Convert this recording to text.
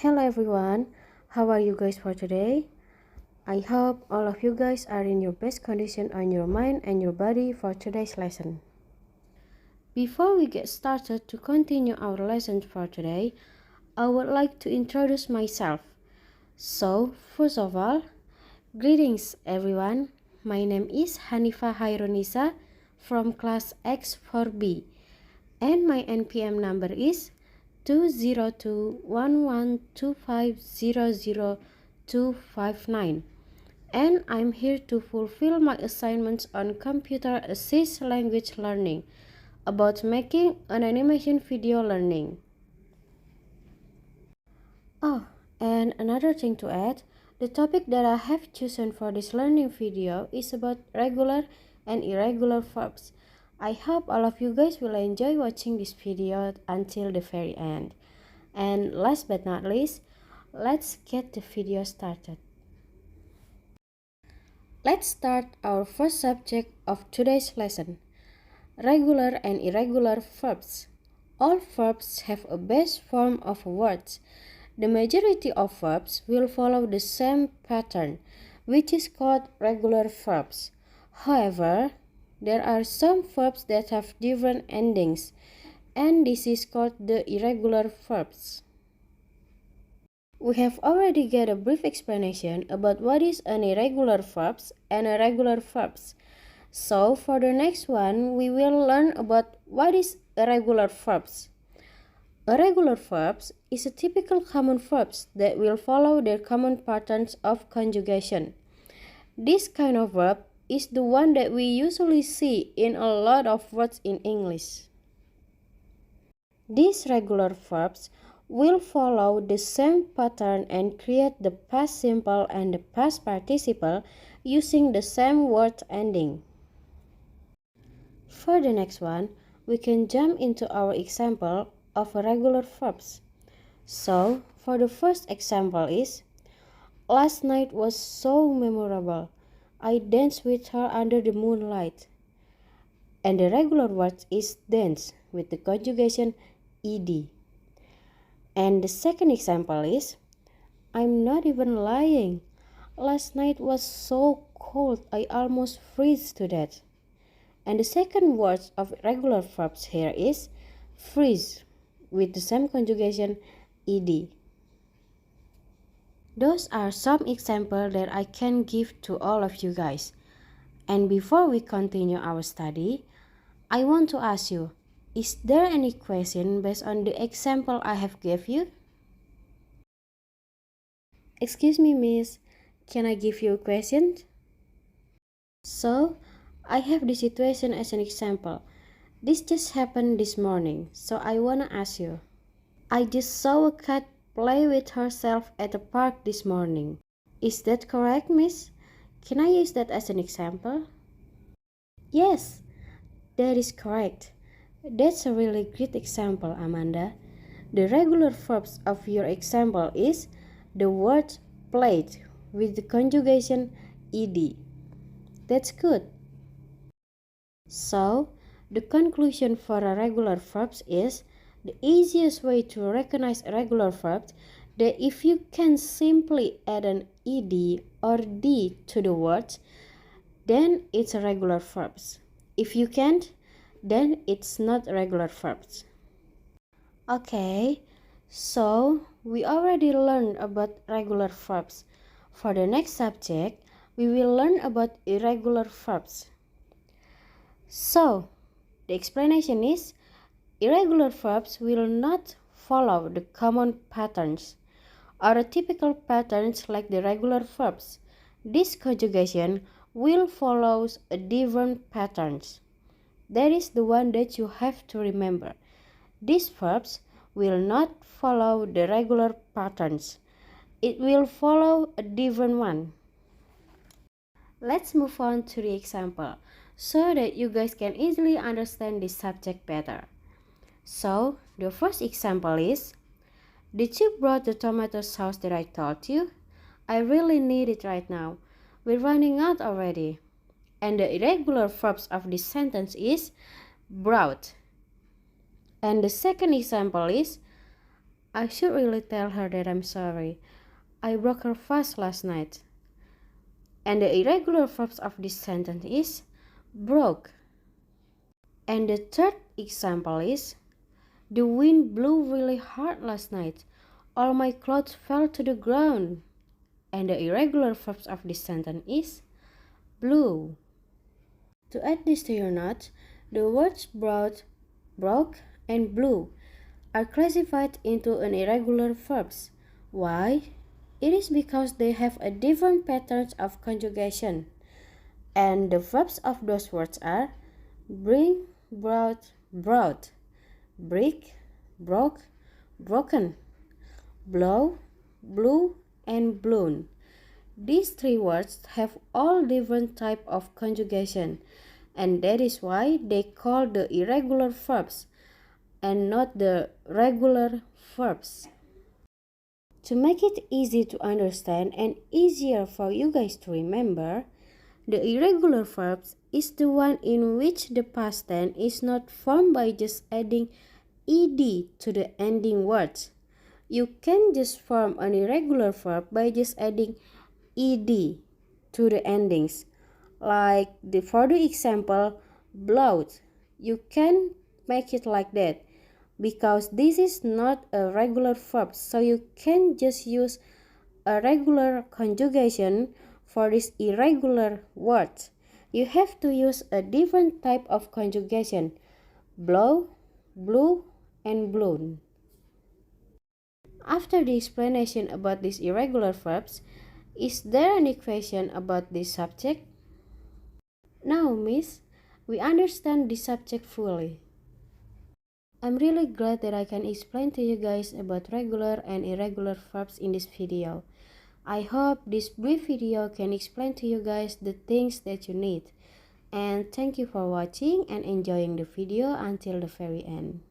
Hello everyone, how are you guys for today? I hope all of you guys are in your best condition on your mind and your body for today's lesson. Before we get started to continue our lesson for today, I would like to introduce myself. So, first of all, greetings everyone. My name is Hanifa Chairunnisa from class X4B and my NPM number is 2021125000259, and I'm here to fulfill my assignments on computer assist language learning about making an animation video learning. Oh, and another thing to add, the topic that I have chosen for this learning video is about regular and irregular verbs. I hope all of you guys will enjoy watching this video until the very end. And last but not least, let's get the video started. Let's start our first subject of today's lesson, regular and irregular verbs. All verbs have a base form of words. The majority of verbs will follow the same pattern, which is called regular verbs. However, there are some verbs that have different endings, and this is called the irregular verbs. We have already got a brief explanation about what is an irregular verbs and a regular verbs. So for the next one, we will learn about what is irregular verbs. Irregular verbs is a typical common verbs that will follow their common patterns of conjugation. This kind of verb is the one that we usually see in a lot of words in English. These regular verbs will follow the same pattern and create the past simple and the past participle using the same word ending. For the next one, we can jump into our example of regular verbs. So, for the first example is, last night was so memorable. I danced with her under the moonlight. And the regular word is dance with the conjugation ed. And the second example is, I'm not even lying. Last night was so cold I almost freeze to death. And the second word of regular verbs here is freeze with the same conjugation ed. Those are some examples that I can give to all of you guys. And before we continue our study, I want to ask you, is there any question based on the example I have gave you? Excuse me, miss, can I give you a question? So, I have the situation as an example. This just happened this morning, so I wanna ask you. I just saw a cat play with herself at the park this morning. Is that correct, miss? Can I use that as an example? Yes, that is correct. That's a really great example, Amanda. The regular verbs of your example is the word played with the conjugation ed. That's good. So, the conclusion for a regular verbs is the easiest way to recognize a regular verb that if you can simply add an ed or d to the word, then it's a regular verbs. If you can't, then it's not regular verbs. Okay, so we already learned about regular verbs. For the next subject, we will learn about irregular verbs. So, the explanation is, irregular verbs will not follow the common patterns or typical patterns like the regular verbs. This conjugation will follow a different patterns. That is the one that you have to remember. These verbs will not follow the regular patterns. It will follow a different one. Let's move on to the example so that you guys can easily understand this subject better. So, the first example is, did you brought the tomato sauce that I told you? I really need it right now. We're running out already. And the irregular verbs of this sentence is brought. And the second example is, I should really tell her that I'm sorry. I broke her vase last night. And the irregular verbs of this sentence is broke. And the third example is, the wind blew really hard last night. All my clothes fell to the ground. And the irregular verbs of this sentence is blew. To add this to your notes, the words broke, and blew are classified into an irregular verbs. Why? It is because they have a different patterns of conjugation. And the verbs of those words are bring, brought, break, broke, broken, blow, blew, and blown. These three words have all different type of conjugation, and that is why they call the irregular verbs and not the regular verbs. To make it easy to understand and easier for you guys to remember, the irregular verbs is the one in which the past tense is not formed by just adding ed to the ending words. You can just form an irregular verb by just adding ed to the endings. Like for the example, blowed, you can make it like that because this is not a regular verb, so you can just use a regular conjugation for this irregular word. You have to use a different type of conjugation: blow, blew, and blown. After the explanation about these irregular verbs, is there any question about this subject? Now, Miss, we understand this subject fully. I'm really glad that I can explain to you guys about regular and irregular verbs in this video. I hope this brief video can explain to you guys the things that you need. And thank you for watching and enjoying the video until the very end.